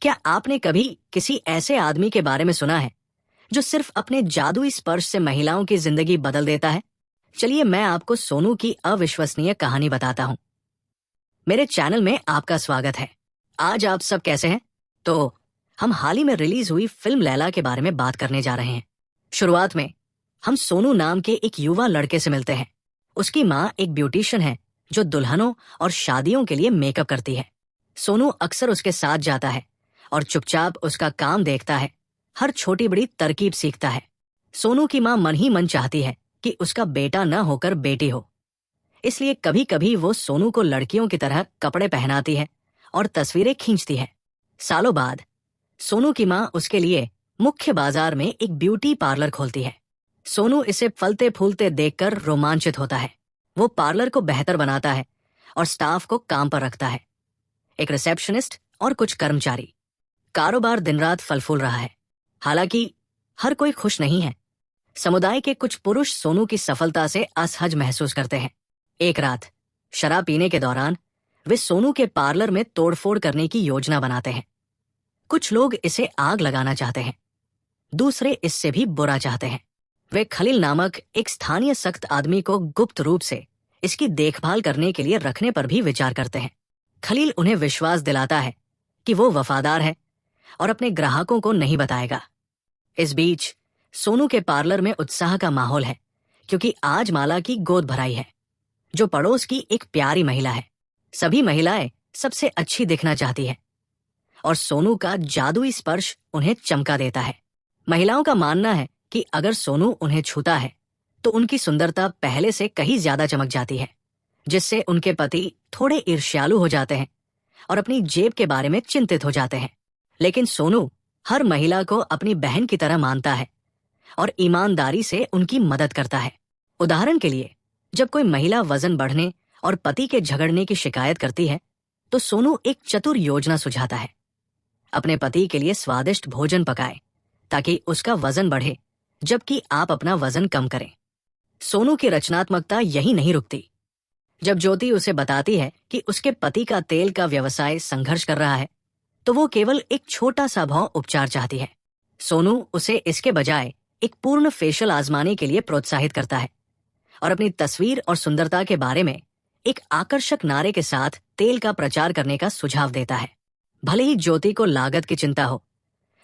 क्या आपने कभी किसी ऐसे आदमी के बारे में सुना है जो सिर्फ अपने जादुई स्पर्श से महिलाओं की जिंदगी बदल देता है? चलिए मैं आपको सोनू की अविश्वसनीय कहानी बताता हूँ। मेरे चैनल में आपका स्वागत है। आज आप सब कैसे हैं? तो हम हाल ही में रिलीज हुई फिल्म लैला के बारे में बात करने जा रहे हैं। शुरुआत में हम सोनू नाम के एक युवा लड़के से मिलते हैं। उसकी माँ एक ब्यूटिशियन है जो दुल्हनों और शादियों के लिए मेकअप करती है। सोनू अक्सर उसके साथ जाता है और चुपचाप उसका काम देखता है, हर छोटी बड़ी तरकीब सीखता है। सोनू की माँ मन ही मन चाहती है कि उसका बेटा न होकर बेटी हो, इसलिए कभी कभी वो सोनू को लड़कियों की तरह कपड़े पहनाती है और तस्वीरें खींचती है। सालों बाद सोनू की माँ उसके लिए मुख्य बाजार में एक ब्यूटी पार्लर खोलती है। सोनू इसे फलते फूलते देखकर रोमांचित होता है। वो पार्लर को बेहतर बनाता है और स्टाफ को काम पर रखता है, एक रिसेप्शनिस्ट और कुछ कर्मचारी। कारोबार दिन रात फल फूल रहा है। हालांकि हर कोई खुश नहीं है। समुदाय के कुछ पुरुष सोनू की सफलता से असहज महसूस करते हैं। एक रात शराब पीने के दौरान वे सोनू के पार्लर में तोड़फोड़ करने की योजना बनाते हैं। कुछ लोग इसे आग लगाना चाहते हैं, दूसरे इससे भी बुरा चाहते हैं। वे खलील नामक एक स्थानीय सख्त आदमी को गुप्त रूप से इसकी देखभाल करने के लिए रखने पर भी विचार करते हैं। खलील उन्हें विश्वास दिलाता है कि वो वफादार है और अपने ग्राहकों को नहीं बताएगा। इस बीच सोनू के पार्लर में उत्साह का माहौल है, क्योंकि आज माला की गोद भराई है, जो पड़ोस की एक प्यारी महिला है। सभी महिलाएं सबसे अच्छी दिखना चाहती है और सोनू का जादुई स्पर्श उन्हें चमका देता है। महिलाओं का मानना है कि अगर सोनू उन्हें छूता है तो उनकी सुंदरता पहले से कहीं ज्यादा चमक जाती है, जिससे उनके पति थोड़े ईर्ष्यालु हो जाते हैं और अपनी जेब के बारे में चिंतित हो जाते हैं। लेकिन सोनू हर महिला को अपनी बहन की तरह मानता है और ईमानदारी से उनकी मदद करता है। उदाहरण के लिए, जब कोई महिला वजन बढ़ने और पति के झगड़ने की शिकायत करती है तो सोनू एक चतुर योजना सुझाता है। अपने पति के लिए स्वादिष्ट भोजन पकाए ताकि उसका वजन बढ़े, जबकि आप अपना वजन कम करें। सोनू की रचनात्मकता यही नहीं रुकती। जब ज्योति उसे बताती है कि उसके पति का तेल का व्यवसाय संघर्ष कर रहा है, तो वो केवल एक छोटा सा भौं उपचार चाहती है। सोनू उसे इसके बजाय एक पूर्ण फेशियल आजमाने के लिए प्रोत्साहित करता है और अपनी तस्वीर और सुंदरता के बारे में एक आकर्षक नारे के साथ तेल का प्रचार करने का सुझाव देता है। भले ही ज्योति को लागत की चिंता हो,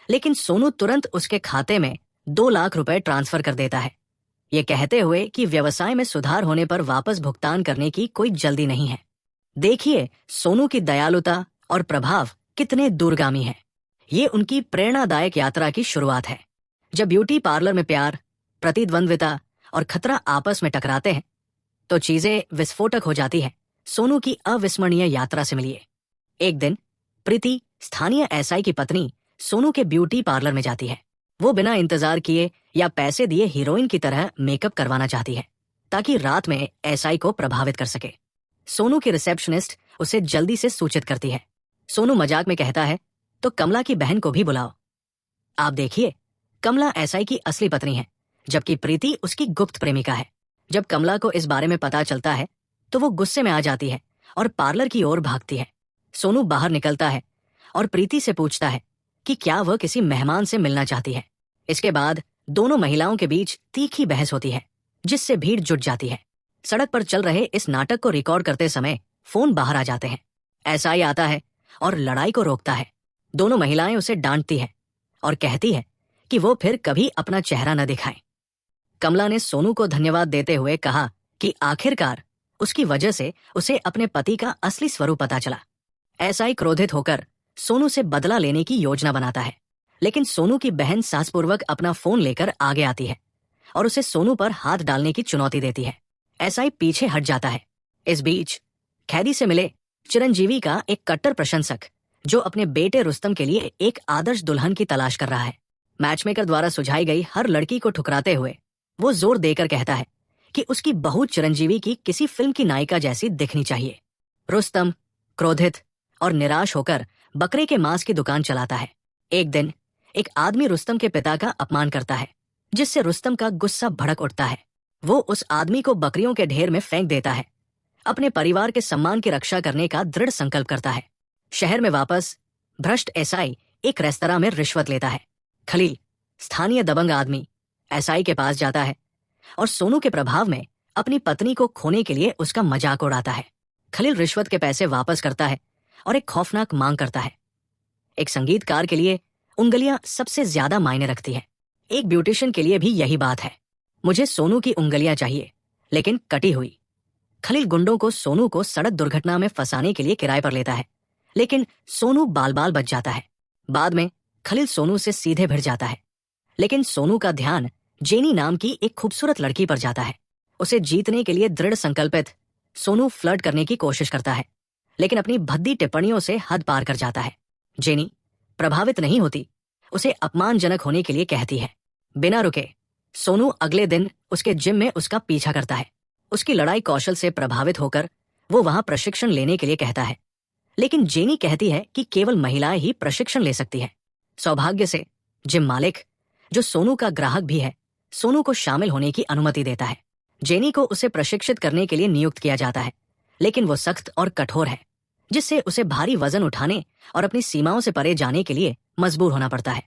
लेकिन सोनू तुरंत उसके खाते में 2 लाख रुपए ट्रांसफर कर देता है, ये कहते हुए कि व्यवसाय में सुधार होने पर वापस भुगतान करने की कोई जल्दी नहीं है। देखिए सोनू की दयालुता और प्रभाव कितने दूरगामी है। ये उनकी प्रेरणादायक यात्रा की शुरुआत है। जब ब्यूटी पार्लर में प्यार, प्रतिद्वंद्विता और खतरा आपस में टकराते हैं तो चीजें विस्फोटक हो जाती हैं। सोनू की अविस्मरणीय यात्रा से मिलिए। एक दिन प्रीति, स्थानीय एसआई की पत्नी, सोनू के ब्यूटी पार्लर में जाती है। वो बिना इंतजार किए या पैसे दिए हीरोइन की तरह मेकअप करवाना चाहती है ताकि रात में एसआई को प्रभावित कर सके। सोनू की रिसेप्शनिस्ट उसे जल्दी से सूचित करती है। सोनू मजाक में कहता है, तो कमला की बहन को भी बुलाओ। आप देखिए, कमला एसआई की असली पत्नी है, जबकि प्रीति उसकी गुप्त प्रेमिका है। जब कमला को इस बारे में पता चलता है तो वो गुस्से में आ जाती है और पार्लर की ओर भागती है। सोनू बाहर निकलता है और प्रीति से पूछता है कि क्या वह किसी मेहमान से मिलना चाहती है। इसके बाद दोनों महिलाओं के बीच तीखी बहस होती है, जिससे भीड़ जुट जाती है। सड़क पर चल रहे इस नाटक को रिकॉर्ड करते समय फोन बाहर आ जाते हैं। एसआई आता है और लड़ाई को रोकता है। दोनों महिलाएं उसे डांटती है और कहती है कि वो फिर कभी अपना चेहरा न दिखाए। कमला ने सोनू को धन्यवाद देते हुए कहा कि आखिरकार उसकी वजह से उसे अपने पति का असली स्वरूप पता चला। एसआई क्रोधित होकर सोनू से बदला लेने की योजना बनाता है, लेकिन सोनू की बहन साहसपूर्वक अपना फोन लेकर आगे आती है और उसे सोनू पर हाथ डालने की चुनौती देती है। एसआई पीछे हट जाता है। इस बीच कैदी से मिले चिरंजीवी का एक कट्टर प्रशंसक, जो अपने बेटे रुस्तम के लिए एक आदर्श दुल्हन की तलाश कर रहा है, मैचमेकर द्वारा सुझाई गई हर लड़की को ठुकराते हुए वो जोर देकर कहता है कि उसकी बहू चिरंजीवी की किसी फिल्म की नायिका जैसी दिखनी चाहिए। रुस्तम क्रोधित और निराश होकर बकरे के मांस की दुकान चलाता है। एक दिन एक आदमी रुस्तम के पिता का अपमान करता है, जिससे रुस्तम का गुस्सा भड़क उठता है। वो उस आदमी को बकरियों के ढेर में फेंक देता है। अपने परिवार के सम्मान की रक्षा करने का दृढ़ संकल्प करता है। शहर में वापस भ्रष्ट एसआई एक रेस्तरां में रिश्वत लेता है। खलील, स्थानीय दबंग आदमी, एसआई के पास जाता है और सोनू के प्रभाव में अपनी पत्नी को खोने के लिए उसका मजाक उड़ाता है। खलील रिश्वत के पैसे वापस करता है और एक खौफनाक मांग करता है। एक संगीतकार के लिए उंगलियां सबसे ज्यादा मायने रखती है। एक ब्यूटिशियन के लिए भी यही बात है। मुझे सोनू की उंगलियां चाहिए, लेकिन कटी हुई। खलील गुंडों को सोनू को सड़क दुर्घटना में फंसाने के लिए किराए पर लेता है, लेकिन सोनू बाल बाल बच जाता है। बाद में खलील सोनू से सीधे भिड़ जाता है, लेकिन सोनू का ध्यान जेनी नाम की एक खूबसूरत लड़की पर जाता है। उसे जीतने के लिए दृढ़ संकल्पित सोनू फ्लर्ट करने की कोशिश करता है, लेकिन अपनी भद्दी टिप्पणियों से हद पार कर जाता है। जेनी प्रभावित नहीं होती, उसे अपमानजनक होने के लिए कहती है। बिना रुके सोनू अगले दिन उसके जिम में उसका पीछा करता है। उसकी लड़ाई कौशल से प्रभावित होकर वो वहां प्रशिक्षण लेने के लिए कहता है, लेकिन जेनी कहती है कि केवल महिलाएं ही प्रशिक्षण ले सकती हैं। सौभाग्य से जिम मालिक, जो सोनू का ग्राहक भी है, सोनू को शामिल होने की अनुमति देता है। जेनी को उसे प्रशिक्षित करने के लिए नियुक्त किया जाता है, लेकिन वो सख्त और कठोर है, जिससे उसे भारी वजन उठाने और अपनी सीमाओं से परे जाने के लिए मजबूर होना पड़ता है।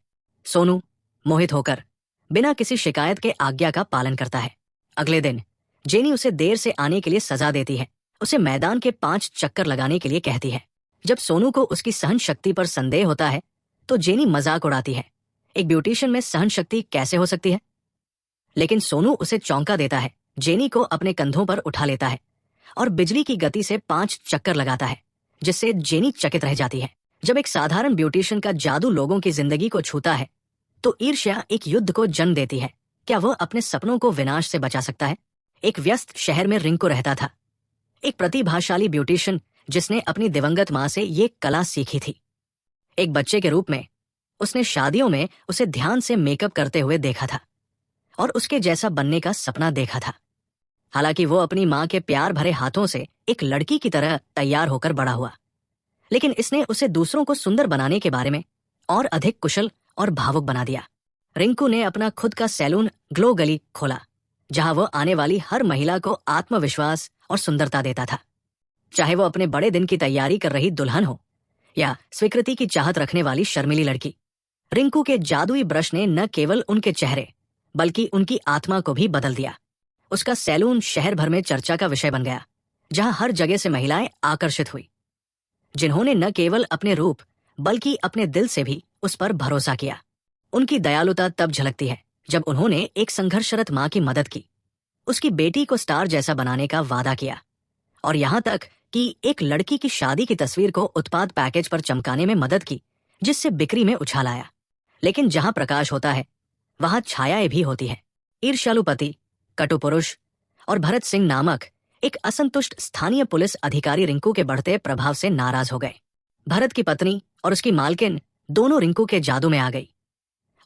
सोनू मोहित होकर बिना किसी शिकायत के आज्ञा का पालन करता है। अगले दिन जेनी उसे देर से आने के लिए सजा देती है। उसे मैदान के 5 चक्कर लगाने के लिए कहती है। जब सोनू को उसकी सहन शक्ति पर संदेह होता है तो जेनी मजाक उड़ाती है, एक ब्यूटिशियन में सहन शक्ति कैसे हो सकती है? लेकिन सोनू उसे चौंका देता है, जेनी को अपने कंधों पर उठा लेता है और बिजली की गति से 5 चक्कर लगाता है, जिससे जेनी चकित रह जाती है। जब एक साधारण ब्यूटिशियन का जादू लोगों की जिंदगी को छूता है तो ईर्ष्या एक युद्ध को जन्म देती है। क्या वह अपने सपनों को विनाश से बचा सकता है? एक व्यस्त शहर में रिंकू रहता था, एक प्रतिभाशाली ब्यूटिशियन जिसने अपनी दिवंगत मां से ये कला सीखी थी। एक बच्चे के रूप में उसने शादियों में उसे ध्यान से मेकअप करते हुए देखा था और उसके जैसा बनने का सपना देखा था। हालांकि वो अपनी मां के प्यार भरे हाथों से एक लड़की की तरह तैयार होकर बड़ा हुआ, लेकिन इसने उसे दूसरों को सुंदर बनाने के बारे में और अधिक कुशल और भावुक बना दिया। रिंकू ने अपना खुद का सैलून ग्लो गली खोला, जहां वो आने वाली हर महिला को आत्मविश्वास और सुंदरता देता था। चाहे वो अपने बड़े दिन की तैयारी कर रही दुल्हन हो या स्वीकृति की चाहत रखने वाली शर्मीली लड़की, रिंकू के जादुई ब्रश ने न केवल उनके चेहरे बल्कि उनकी आत्मा को भी बदल दिया। उसका सैलून शहर भर में चर्चा का विषय बन गया, जहां हर जगह से महिलाएं आकर्षित हुई, जिन्होंने न केवल अपने रूप बल्कि अपने दिल से भी उस पर भरोसा किया। उनकी दयालुता तब झलकती है जब उन्होंने एक संघर्षरत मां की मदद की, उसकी बेटी को स्टार जैसा बनाने का वादा किया और यहां तक कि एक लड़की की शादी की तस्वीर को उत्पाद पैकेज पर चमकाने में मदद की, जिससे बिक्री में उछाल आया। लेकिन जहां प्रकाश होता है वहां छायाएं भी होती है। ईर्ष्यालु पति, कटु पुरुष और भरत सिंह नामक एक असंतुष्ट स्थानीय पुलिस अधिकारी रिंकू के बढ़ते प्रभाव से नाराज हो गए। भरत की पत्नी और उसकी मालकिन दोनों रिंकू के जादू में आ गई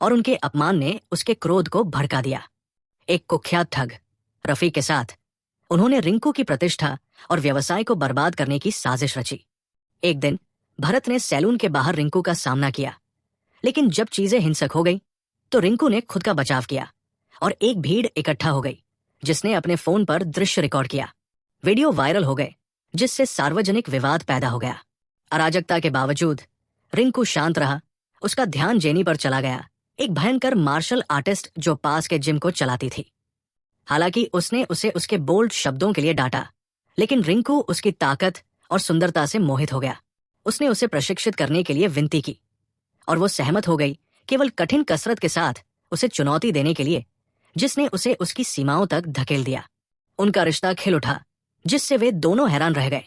और उनके अपमान ने उसके क्रोध को भड़का दिया। एक कुख्यात ठग रफी के साथ उन्होंने रिंकू की प्रतिष्ठा और व्यवसाय को बर्बाद करने की साजिश रची। एक दिन भरत ने सैलून के बाहर रिंकू का सामना किया, लेकिन जब चीजें हिंसक हो गई तो रिंकू ने खुद का बचाव किया और एक भीड़ इकट्ठा हो गई, जिसने अपने फोन पर दृश्य रिकॉर्ड किया। वीडियो वायरल हो गए, जिससे सार्वजनिक विवाद पैदा हो गया। अराजकता के बावजूद रिंकू शांत रहा। उसका ध्यान जेनी पर चला गया, एक भयंकर मार्शल आर्टिस्ट जो पास के जिम को चलाती थी। हालांकि उसने उसे उसके बोल्ड शब्दों के लिए डांटा, लेकिन रिंकू उसकी ताकत और सुंदरता से मोहित हो गया। उसने उसे प्रशिक्षित करने के लिए विनती की और वो सहमत हो गई, केवल कठिन कसरत के साथ उसे चुनौती देने के लिए, जिसने उसे उसकी सीमाओं तक धकेल दिया। उनका रिश्ता खिल उठा, जिससे वे दोनों हैरान रह गए।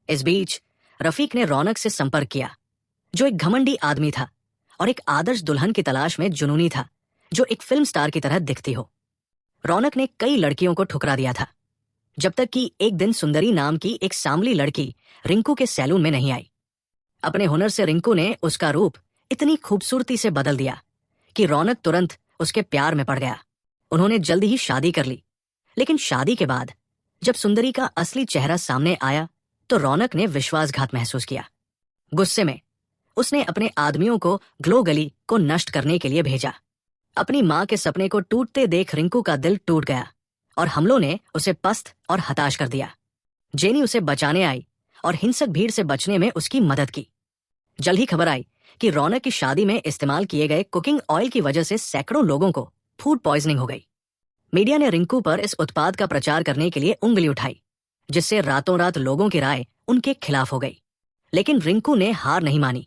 इस बीच रफीक ने रौनक से संपर्क किया, जो एक घमंडी आदमी था और एक आदर्श दुल्हन की तलाश में जुनूनी था, जो एक फिल्म स्टार की तरह दिखती हो। रौनक ने कई लड़कियों को ठुकरा दिया था, जब तक कि एक दिन सुंदरी नाम की एक सांवली लड़की रिंकू के सैलून में नहीं आई। अपने हुनर से रिंकू ने उसका रूप इतनी खूबसूरती से बदल दिया कि रौनक तुरंत उसके प्यार में पड़ गया। उन्होंने जल्दी ही शादी कर ली, लेकिन शादी के बाद जब सुंदरी का असली चेहरा सामने आया तो रौनक ने विश्वासघात महसूस किया। गुस्से में उसने अपने आदमियों को ग्लो गली को नष्ट करने के लिए भेजा। अपनी मां के सपने को टूटते देख रिंकू का दिल टूट गया और हमलों ने उसे पस्त और हताश कर दिया। जेनी उसे बचाने आई और हिंसक भीड़ से बचने में उसकी मदद की। जल्द ही खबर आई कि रौनक की शादी में इस्तेमाल किए गए कुकिंग ऑयल की वजह से सैकड़ों लोगों को फूड पॉइजनिंग हो गई। मीडिया ने रिंकू पर इस उत्पाद का प्रचार करने के लिए उंगली उठाई, जिससे रातों रात लोगों की राय उनके खिलाफ हो गई। लेकिन रिंकू ने हार नहीं मानी।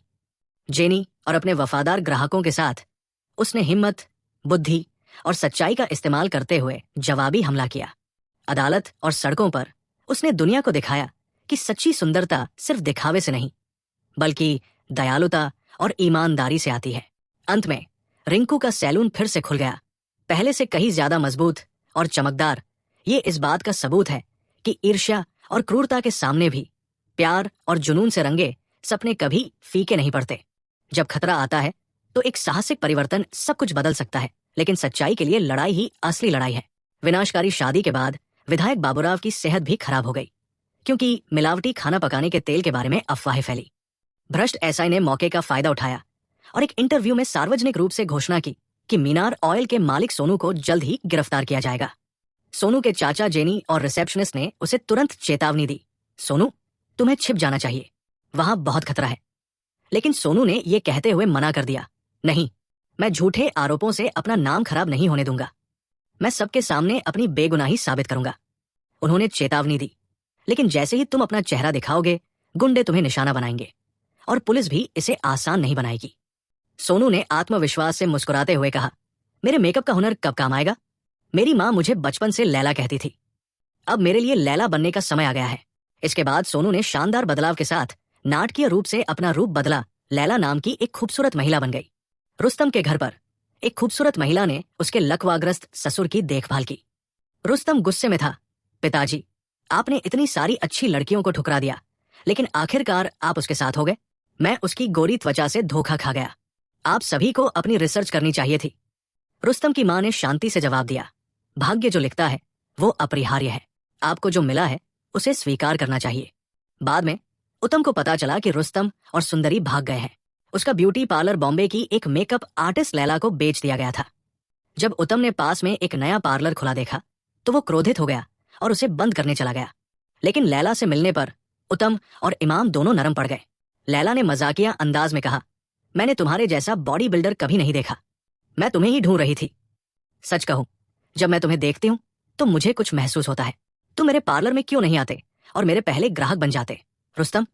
जेनी और अपने वफादार ग्राहकों के साथ उसने हिम्मत, बुद्धि और सच्चाई का इस्तेमाल करते हुए जवाबी हमला किया। अदालत और सड़कों पर उसने दुनिया को दिखाया कि सच्ची सुंदरता सिर्फ दिखावे से नहीं, बल्कि दयालुता और ईमानदारी से आती है। अंत में रिंकू का सैलून फिर से खुल गया, पहले से कहीं ज्यादा मजबूत और चमकदार। ये इस बात का सबूत है कि ईर्ष्या और क्रूरता के सामने भी प्यार और जुनून से रंगे सपने कभी फीके नहीं पड़ते। जब खतरा आता है तो एक साहसिक परिवर्तन सब कुछ बदल सकता है, लेकिन सच्चाई के लिए लड़ाई ही असली लड़ाई है। विनाशकारी शादी के बाद विधायक बाबूराव की सेहत भी खराब हो गई, क्योंकि मिलावटी खाना पकाने के तेल के बारे में अफवाहें फैली। भ्रष्ट एसआई ने मौके का फायदा उठाया और एक इंटरव्यू में सार्वजनिक रूप से घोषणा की कि मीनार ऑयल के मालिक सोनू को जल्द ही गिरफ्तार किया जाएगा। सोनू के चाचा जेनी और रिसेप्शनिस्ट ने उसे तुरंत चेतावनी दी, सोनू, तुम्हें छिप जाना चाहिए, वहां बहुत खतरा है। लेकिन सोनू ने यह कहते हुए मना कर दिया, नहीं, मैं झूठे आरोपों से अपना नाम खराब नहीं होने दूंगा। मैं सबके सामने अपनी बेगुनाही साबित करूंगा। उन्होंने चेतावनी दी, लेकिन जैसे ही तुम अपना चेहरा दिखाओगे, गुंडे तुम्हें निशाना बनाएंगे और पुलिस भी इसे आसान नहीं बनाएगी। सोनू ने आत्मविश्वास से मुस्कुराते हुए कहा, मेरे मेकअप का हुनर कब काम आएगा? मेरी मां मुझे बचपन से लैला कहती थी, अब मेरे लिए लैला बनने का समय आ गया है। इसके बाद सोनू ने शानदार बदलाव के साथ नाटकीय रूप से अपना रूप बदला। लैला नाम की एक खूबसूरत महिला बन गई। रुस्तम के घर पर एक खूबसूरत महिला ने उसके लकवाग्रस्त ससुर की देखभाल की। रुस्तम गुस्से में था, पिताजी, आपने इतनी सारी अच्छी लड़कियों को ठुकरा दिया, लेकिन आखिरकार आप उसके साथ हो गए। मैं उसकी गोरी त्वचा से धोखा खा गया। आप सभी को अपनी रिसर्च करनी चाहिए थी। रुस्तम की मां ने शांति से जवाब दिया, भाग्य जो लिखता है वो अपरिहार्य है। आपको जो मिला है उसे स्वीकार करना चाहिए। बाद में उत्तम को पता चला कि रुस्तम और सुंदरी भाग गए हैं। उसका ब्यूटी पार्लर बॉम्बे की एक मेकअप आर्टिस्ट लैला को बेच दिया गया था। जब उत्तम ने पास में एक नया पार्लर खुला देखा तो वो क्रोधित हो गया और उसे बंद करने चला गया। लेकिन लैला से मिलने पर उत्तम और इमाम दोनों नरम पड़ गए। लैला ने मजाकिया अंदाज में कहा, मैंने तुम्हारे जैसा बॉडी बिल्डर कभी नहीं देखा, मैं तुम्हें ही ढूंढ रही थी। सच कहूं, जब मैं तुम्हें देखती हूं तो मुझे कुछ महसूस होता है। तुम मेरे पार्लर में क्यों नहीं आते और मेरे पहले ग्राहक बन जाते? रुस्तम।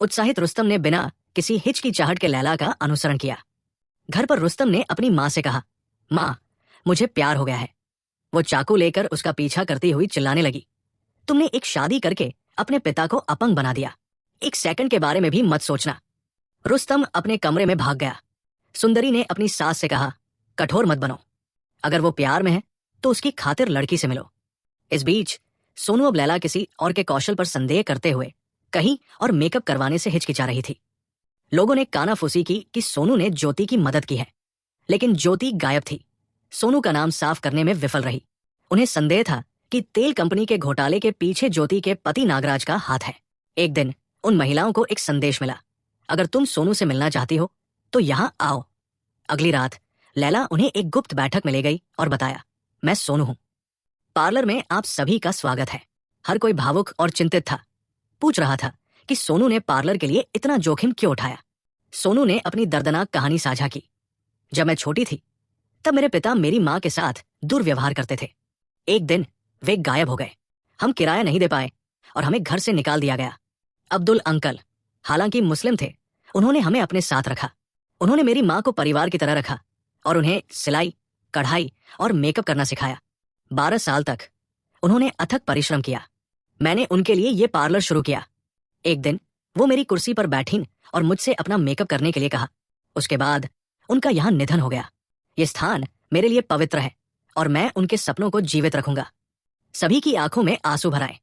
उत्साहित रुस्तम ने बिना किसी हिचकिचाहट के लैला का अनुसरण किया। घर पर रुस्तम ने अपनी मां से कहा, मां, मुझे प्यार हो गया है। वो चाकू लेकर उसका पीछा करती हुई चिल्लाने लगी, तुमने एक शादी करके अपने पिता को अपंग बना दिया। एक सेकंड के बारे में भी मत सोचना। रुस्तम अपने कमरे में भाग गया। सुंदरी ने अपनी सास से कहा, कठोर मत बनो, अगर वो प्यार में है तो उसकी खातिर लड़की से मिलो। इस बीच सोनू अब लैला किसी और के कौशल पर संदेह करते हुए कहीं और मेकअप करवाने से हिचकिचा रही थी। लोगों ने कानाफूसी की कि सोनू ने ज्योति की मदद की है, लेकिन ज्योति गायब थी। सोनू का नाम साफ करने में विफल रही। उन्हें संदेह था कि तेल कंपनी के घोटाले के पीछे ज्योति के पति नागराज का हाथ है। एक दिन उन महिलाओं को एक संदेश मिला, अगर तुम सोनू से मिलना चाहती हो तो यहां आओ। अगली रात लैला उन्हें एक गुप्त बैठक में ले गई और बताया, मैं सोनू हूं, पार्लर में आप सभी का स्वागत है। हर कोई भावुक और चिंतित था, पूछ रहा था कि सोनू ने पार्लर के लिए इतना जोखिम क्यों उठाया। सोनू ने अपनी दर्दनाक कहानी साझा की, जब मैं छोटी थी तब मेरे पिता मेरी मां के साथ दुर्व्यवहार करते थे। एक दिन वे गायब हो गए। हम किराया नहीं दे पाए और हमें घर से निकाल दिया गया। अब्दुल अंकल, हालांकि मुस्लिम थे, उन्होंने हमें अपने साथ रखा। उन्होंने मेरी मां को परिवार की तरह रखा और उन्हें सिलाई, कढ़ाई और मेकअप करना सिखाया। 12 साल तक उन्होंने अथक परिश्रम किया। मैंने उनके लिए ये पार्लर शुरू किया। एक दिन वो मेरी कुर्सी पर बैठीं और मुझसे अपना मेकअप करने के लिए कहा। उसके बाद उनका यहां निधन हो गया। ये स्थान मेरे लिए पवित्र है और मैं उनके सपनों को जीवित रखूंगा। सभी की आंखों में आंसू भर आए।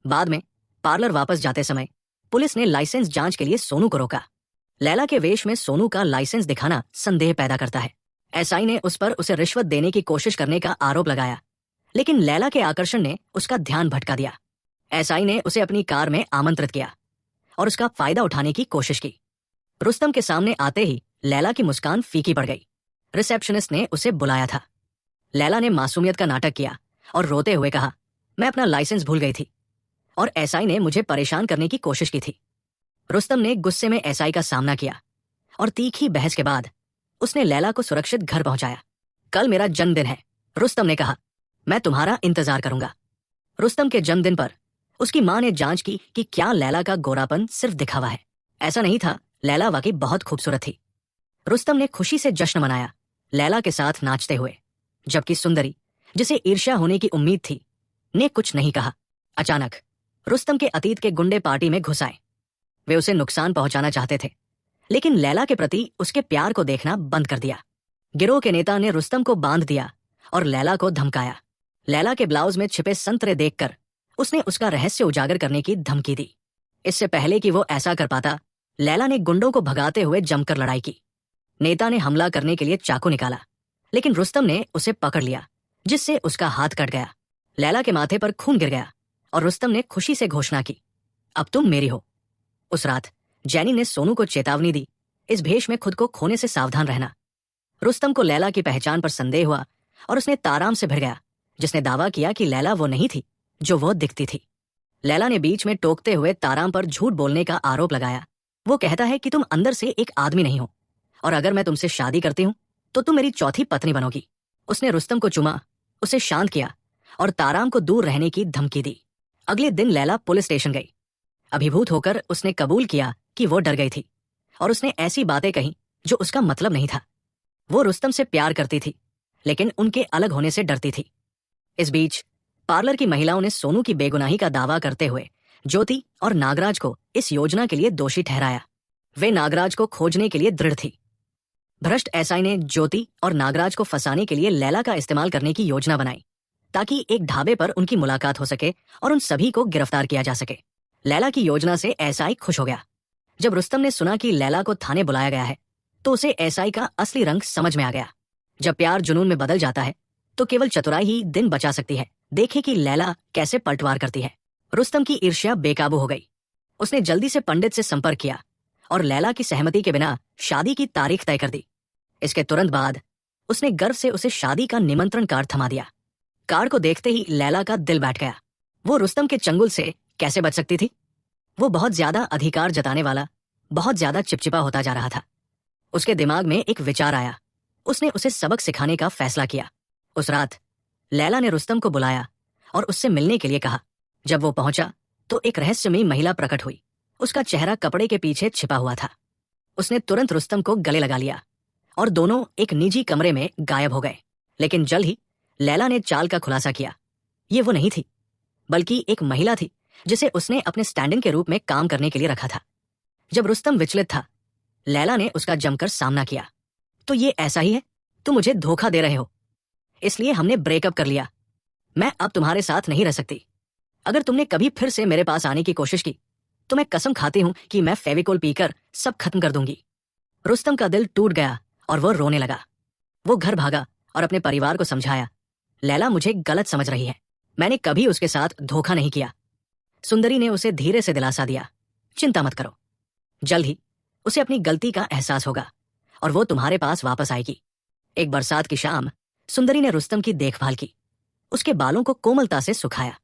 बाद में पार्लर वापस जाते समय पुलिस ने लाइसेंस जांच के लिए सोनू को रोका। लैला के वेश में सोनू का लाइसेंस दिखाना संदेह पैदा करता है। एसआई ने उस पर उसे रिश्वत देने की कोशिश करने का आरोप लगाया, लेकिन लैला के आकर्षण ने उसका ध्यान भटका दिया। एसआई ने उसे अपनी कार में आमंत्रित किया और उसका फायदा उठाने की कोशिश की। रुस्तम के सामने आते ही लैला की मुस्कान फीकी पड़ गई। रिसेप्शनिस्ट ने उसे बुलाया था। लैला ने मासूमियत का नाटक किया और रोते हुए कहा, मैं अपना लाइसेंस भूल गई थी और एसआई ने मुझे परेशान करने की कोशिश की थी। रुस्तम ने गुस्से में एसआई का सामना किया और तीखी बहस के बाद उसने लैला को सुरक्षित घर पहुंचाया। कल मेरा जन्मदिन है, रुस्तम ने कहा। मैं तुम्हारा इंतजार करूंगा। रुस्तम के जन्मदिन पर उसकी मां ने जांच की कि क्या लैला का गोरापन सिर्फ दिखावा है। ऐसा नहीं था, लैला वाकई बहुत खूबसूरत थी। रुस्तम ने खुशी से जश्न मनाया, लैला के साथ नाचते हुए, जबकि सुंदरी, जिसे ईर्ष्या होने की उम्मीद थी, ने कुछ नहीं कहा। अचानक रुस्तम के अतीत के गुंडे पार्टी में घुस आए। वे उसे नुकसान पहुंचाना चाहते थे, लेकिन लैला के प्रति उसके प्यार को देखना बंद कर दिया। गिरोह के नेता ने रुस्तम को बांध दिया और लैला को धमकाया। लैला के ब्लाउज में छिपे संतरे देखकर उसने उसका रहस्य उजागर करने की धमकी दी। इससे पहले कि वो ऐसा कर पाता, लैला ने गुंडों को भगाते हुए जमकर लड़ाई की। नेता ने हमला करने के लिए चाकू निकाला, लेकिन रुस्तम ने उसे पकड़ लिया, जिससे उसका हाथ कट गया। लैला के माथे पर खून गिर गया और रुस्तम ने खुशी से घोषणा की, अब तुम मेरी हो। उस रात जैनी ने सोनू को चेतावनी दी, इस भेष में खुद को खोने से सावधान रहना। रुस्तम को लैला की पहचान पर संदेह हुआ और उसने ताराम से भिड़ गया, जिसने दावा किया कि लैला वो नहीं थी जो वो दिखती थी। लैला ने बीच में टोकते हुए ताराम पर झूठ बोलने का आरोप लगाया। वो कहता है कि तुम अंदर से एक आदमी नहीं हो, और अगर मैं तुमसे शादी करती हूं तो तुम मेरी चौथी पत्नी बनोगी। उसने रुस्तम को चुमा, उसे शांत किया और ताराम को दूर रहने की धमकी दी। अगले दिन लैला पुलिस स्टेशन गई। अभिभूत होकर उसने कबूल किया कि वो डर गई थी और उसने ऐसी बातें कही जो उसका मतलब नहीं था। वो रुस्तम से प्यार करती थी, लेकिन उनके अलग होने से डरती थी। इस बीच पार्लर की महिलाओं ने सोनू की बेगुनाही का दावा करते हुए ज्योति और नागराज को इस योजना के लिए दोषी ठहराया। वे नागराज को खोजने के लिए दृढ़ थी। भ्रष्ट एसआई ने ज्योति और नागराज को फंसाने के लिए लैला का इस्तेमाल करने की योजना बनाई, ताकि एक ढाबे पर उनकी मुलाकात हो सके और उन सभी को गिरफ्तार किया जा सके। लैला की योजना से एसआई खुश हो गया। जब रुस्तम ने सुना कि लैला को थाने बुलाया गया है, तो उसे एसआई का असली रंग समझ में आ गया। जब प्यार जुनून में बदल जाता है तो केवल चतुराई ही दिन बचा सकती है। देखे कि लैला कैसे पलटवार करती है। रुस्तम की ईर्ष्या बेकाबू हो गई। उसने जल्दी से पंडित से संपर्क किया और लैला की सहमति के बिना शादी की तारीख तय कर दी। इसके तुरंत बाद उसने गर्व से उसे शादी का निमंत्रण कार्ड थमा दिया। कार्ड को देखते ही लैला का दिल बैठ गया। वो रुस्तम के चंगुल से कैसे बच सकती थी? वो बहुत ज्यादा अधिकार जताने वाला, बहुत ज्यादा चिपचिपा होता जा रहा था। उसके दिमाग में एक विचार आया। उसने उसे सबक सिखाने का फैसला किया। उस रात लैला ने रुस्तम को बुलाया और उससे मिलने के लिए कहा। जब वो पहुंचा तो एक रहस्यमयी महिला प्रकट हुई। उसका चेहरा कपड़े के पीछे छिपा हुआ था। उसने तुरंत रुस्तम को गले लगा लिया और दोनों एक निजी कमरे में गायब हो गए। लेकिन जल्द ही लैला ने चाल का खुलासा किया। ये वो नहीं थी, बल्कि एक महिला थी जिसे उसने अपने स्टैंड इन के रूप में काम करने के लिए रखा था। जब रुस्तम विचलित था, लैला ने उसका जमकर सामना किया। तो ये ऐसा ही है, तुम मुझे धोखा दे रहे हो, इसलिए हमने ब्रेकअप कर लिया। मैं अब तुम्हारे साथ नहीं रह सकती। अगर तुमने कभी फिर से मेरे पास आने की कोशिश की तो मैं कसम खाती हूं कि मैं फेविकोल पीकर सब खत्म कर दूंगी। रुस्तम का दिल टूट गया और वो रोने लगा। वो घर भागा और अपने परिवार को समझाया, लैला मुझे गलत समझ रही है, मैंने कभी उसके साथ धोखा नहीं किया। सुंदरी ने उसे धीरे से दिलासा दिया, चिंता मत करो, जल्द ही उसे अपनी गलती का एहसास होगा और वो तुम्हारे पास वापस आएगी। एक बरसात की शाम सुंदरी ने रुस्तम की देखभाल की। उसके बालों को कोमलता से सुखाया।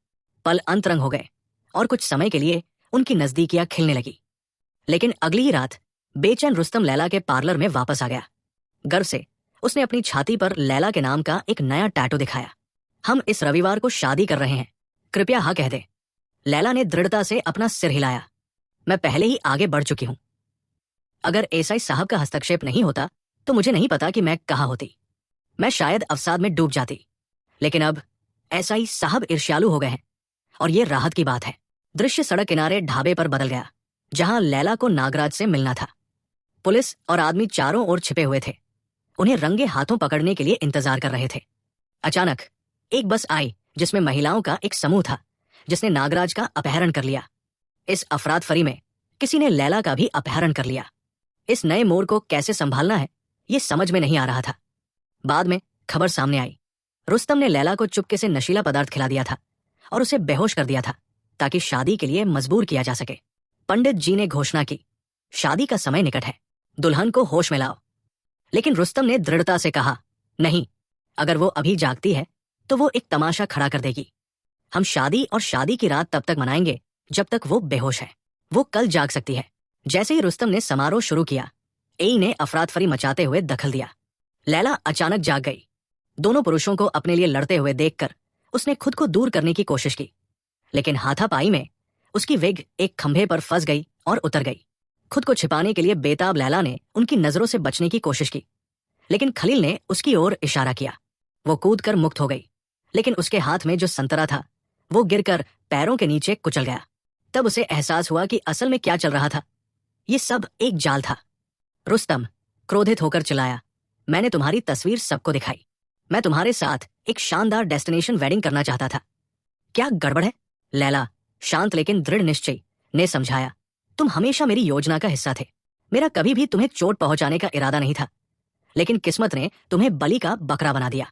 पल अंतरंग हो गए और कुछ समय के लिए उनकी नजदीकियां खिलने लगी। लेकिन अगली ही रात बेचैन रुस्तम लैला के पार्लर में वापस आ गया। गर्व से उसने अपनी छाती पर लैला के नाम का एक नया टैटू दिखाया। हम इस रविवार को शादी कर रहे हैं, कृपया हाँ कह दे। लैला ने दृढ़ता से अपना सिर हिलाया। मैं पहले ही आगे बढ़ चुकी हूं। अगर एसआई साहब का हस्तक्षेप नहीं होता तो मुझे नहीं पता कि मैं कहाँ होती। मैं शायद अवसाद में डूब जाती। लेकिन अब एसआई साहब ईर्ष्यालु हो गए हैं और ये राहत की बात है। दृश्य सड़क किनारे ढाबे पर बदल गया, जहां लैला को नागराज से मिलना था। पुलिस और आदमी चारों ओर छिपे हुए थे, उन्हें रंगे हाथों पकड़ने के लिए इंतजार कर रहे थे। अचानक एक बस आई जिसमें महिलाओं का एक समूह था, जिसने नागराज का अपहरण कर लिया। इस अफराद फरी में किसी ने लैला का भी अपहरण कर लिया। इस नए मोड़ को कैसे संभालना है ये समझ में नहीं आ रहा था। बाद में खबर सामने आई, रुस्तम ने लैला को चुपके से नशीला पदार्थ खिला दिया था और उसे बेहोश कर दिया था, ताकि शादी के लिए मजबूर किया जा सके। पंडित जी ने घोषणा की, शादी का समय निकट है, दुल्हन को होश में लाओ। लेकिन रुस्तम ने दृढ़ता से कहा, नहीं, अगर वो अभी जागती है तो वो एक तमाशा खड़ा कर देगी। हम शादी और शादी की रात तब तक मनाएंगे जब तक वो बेहोश है। वो कल जाग सकती है। जैसे ही रुस्तम ने समारोह शुरू किया, एई ने अफरातफरी मचाते हुए दखल दिया। लैला अचानक जाग गई। दोनों पुरुषों को अपने लिए लड़ते हुए देखकर उसने खुद को दूर करने की कोशिश की, लेकिन हाथापाई में उसकी विग एक खंभे पर फंस गई और उतर गई। खुद को छिपाने के लिए बेताब लैला ने उनकी नजरों से बचने की कोशिश की, लेकिन खलील ने उसकी ओर इशारा किया। वो कूदकर मुक्त हो गई, लेकिन उसके हाथ में जो संतरा था वो गिरकर पैरों के नीचे कुचल गया। तब उसे एहसास हुआ कि असल में क्या चल रहा था। ये सब एक जाल था। रुस्तम क्रोधित होकर चिल्लाया, मैंने तुम्हारी तस्वीर सबको दिखाई। मैं तुम्हारे साथ एक शानदार डेस्टिनेशन वेडिंग करना चाहता था। क्या गड़बड़ है? लैला शांत लेकिन दृढ़ निश्चय ने समझाया, तुम हमेशा मेरी योजना का हिस्सा थे। मेरा कभी भी तुम्हें चोट पहुंचाने का इरादा नहीं था, लेकिन किस्मत ने तुम्हें बलि का बकरा बना दिया।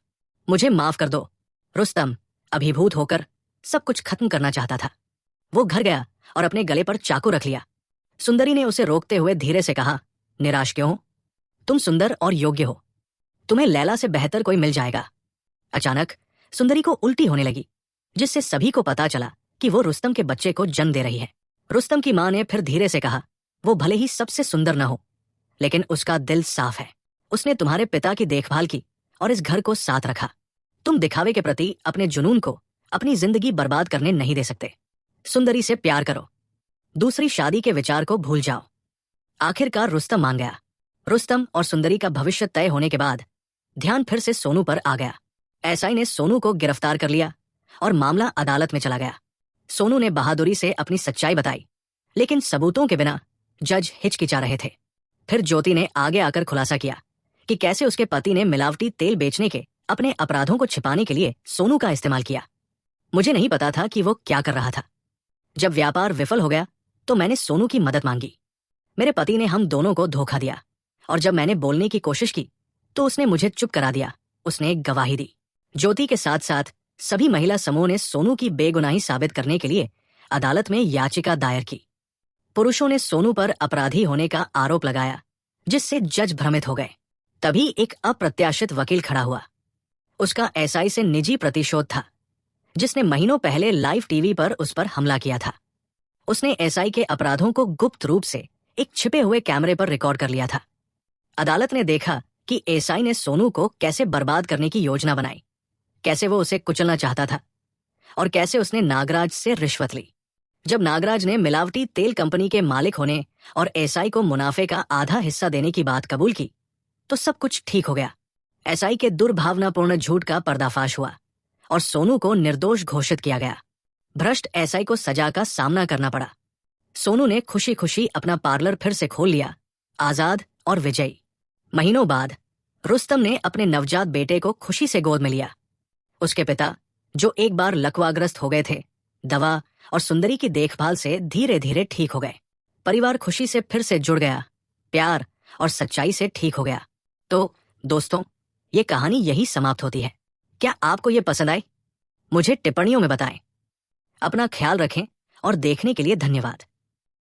मुझे माफ कर दो। रुस्तम अभिभूत होकर सब कुछ खत्म करना चाहता था। वो घर गया और अपने गले पर चाकू रख लिया। सुंदरी ने उसे रोकते हुए धीरे से कहा, निराश क्यों हो? तुम सुंदर और योग्य हो। तुम्हें लैला से बेहतर कोई मिल जाएगा। अचानक सुंदरी को उल्टी होने लगी, जिससे सभी को पता चला कि वो रुस्तम के बच्चे को जन्म दे रही है। रुस्तम की मां ने फिर धीरे से कहा, वो भले ही सबसे सुंदर न हो, लेकिन उसका दिल साफ है। उसने तुम्हारे पिता की देखभाल की और इस घर को साथ रखा। तुम दिखावे के प्रति अपने जुनून को अपनी जिंदगी बर्बाद करने नहीं दे सकते। सुंदरी से प्यार करो, दूसरी शादी के विचार को भूल जाओ। आखिरकार रुस्तम मान गया। रुस्तम और सुंदरी का भविष्य तय होने के बाद ध्यान फिर से सोनू पर आ गया। एसआई ने सोनू को गिरफ्तार कर लिया और मामला अदालत में चला गया। सोनू ने बहादुरी से अपनी सच्चाई बताई, लेकिन सबूतों के बिना जज हिचकिचा रहे थे। फिर ज्योति ने आगे आकर खुलासा किया कि कैसे उसके पति ने मिलावटी तेल बेचने के अपने अपराधों को छिपाने के लिए सोनू का इस्तेमाल किया। मुझे नहीं पता था कि वो क्या कर रहा था। जब व्यापार विफल हो गया तो मैंने सोनू की मदद मांगी। मेरे पति ने हम दोनों को धोखा दिया, और जब मैंने बोलने की कोशिश की तो उसने मुझे चुप करा दिया। उसने एक गवाही दी। ज्योति के साथ साथ सभी महिला समूह ने सोनू की बेगुनाही साबित करने के लिए अदालत में याचिका दायर की। पुरुषों ने सोनू पर अपराधी होने का आरोप लगाया, जिससे जज भ्रमित हो गए। तभी एक अप्रत्याशित वकील खड़ा हुआ। उसका एसआई से निजी प्रतिशोध था, जिसने महीनों पहले लाइव टीवी पर उस पर हमला किया था। उसने एसआई के अपराधों को गुप्त रूप से एक छिपे हुए कैमरे पर रिकॉर्ड कर लिया था। अदालत ने देखा कि एसआई ने सोनू को कैसे बर्बाद करने की योजना बनाई, कैसे वो उसे कुचलना चाहता था, और कैसे उसने नागराज से रिश्वत ली। जब नागराज ने मिलावटी तेल कंपनी के मालिक होने और एसआई को मुनाफे का आधा हिस्सा देने की बात कबूल की तो सब कुछ ठीक हो गया। एसआई के दुर्भावनापूर्ण झूठ का पर्दाफाश हुआ और सोनू को निर्दोष घोषित किया गया। भ्रष्ट एसआई को सजा का सामना करना पड़ा। सोनू ने खुशी खुशी अपना पार्लर फिर से खोल लिया, आजाद और विजयी। महीनों बाद रुस्तम ने अपने नवजात बेटे को खुशी से गोद में लिया। उसके पिता, जो एक बार लकवाग्रस्त हो गए थे, दवा और सुंदरी की देखभाल से धीरे धीरे ठीक हो गए। परिवार खुशी से फिर से जुड़ गया, प्यार और सच्चाई से ठीक हो गया। तो दोस्तों, ये कहानी यही समाप्त होती है। क्या आपको ये पसंद आई? मुझे टिप्पणियों में बताएं। अपना ख्याल रखें और देखने के लिए धन्यवाद।